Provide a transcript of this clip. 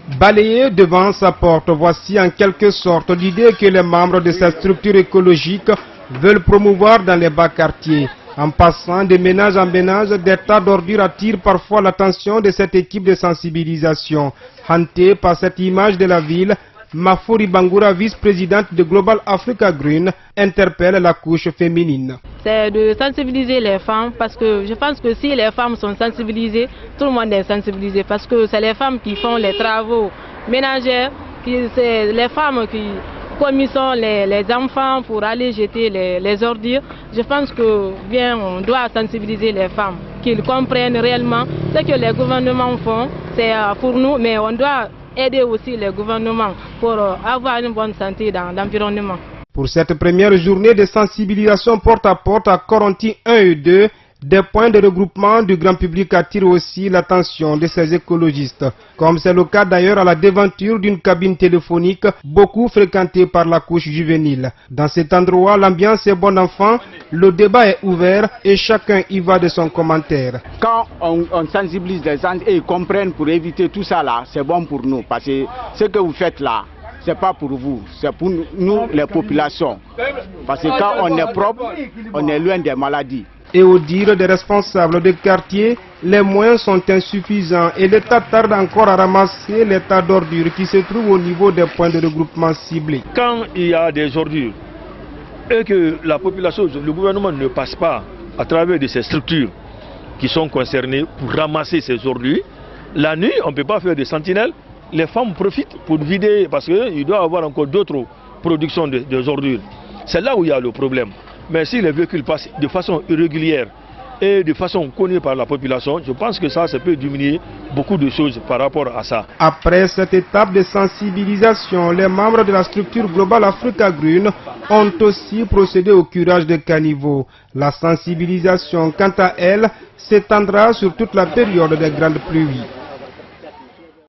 Balayé devant sa porte, voici en quelque sorte l'idée que les membres de cette structure écologique veulent promouvoir dans les bas quartiers. En passant de ménage en ménage, des tas d'ordures attirent parfois l'attention de cette équipe de sensibilisation. Hantée par cette image de la ville, Mafouri Bangoura, vice-présidente de Global Africa Green, interpelle la couche féminine. C'est de sensibiliser les femmes parce que je pense que si les femmes sont sensibilisées, tout le monde est sensibilisé parce que c'est les femmes qui font les travaux ménagers, c'est les femmes qui commissonnent les enfants pour aller jeter les ordures. Je pense que bien on doit sensibiliser les femmes, qu'ils comprennent réellement ce que les gouvernements font, c'est pour nous, mais on doit aider aussi les gouvernements pour avoir une bonne santé dans l'environnement. Pour cette première journée de sensibilisation porte à Coronti 1 et 2, des points de regroupement du grand public attirent aussi l'attention de ces écologistes. Comme c'est le cas d'ailleurs à la devanture d'une cabine téléphonique beaucoup fréquentée par la couche juvénile. Dans cet endroit, l'ambiance est bon enfant, le débat est ouvert et chacun y va de son commentaire. Quand on sensibilise les gens et ils comprennent pour éviter tout ça là, c'est bon pour nous. Parce que ce que vous faites là, ce n'est pas pour vous, c'est pour nous les populations. Parce que quand on est propre, on est loin des maladies. Et au dire des responsables de quartier, les moyens sont insuffisants et l'État tarde encore à ramasser les tas d'ordures qui se trouvent au niveau des points de regroupement ciblés. Quand il y a des ordures et que la population, le gouvernement ne passe pas à travers de ces structures qui sont concernées pour ramasser ces ordures, la nuit on ne peut pas faire des sentinelles. Les femmes profitent pour vider parce qu'il doit y avoir encore d'autres productions des ordures. C'est là où il y a le problème. Mais si les véhicules passent de façon irrégulière et de façon connue par la population, je pense que ça peut diminuer beaucoup de choses par rapport à ça. Après cette étape de sensibilisation, les membres de la structure Global Africa Green ont aussi procédé au curage de caniveaux. La sensibilisation, quant à elle, s'étendra sur toute la période des grandes pluies.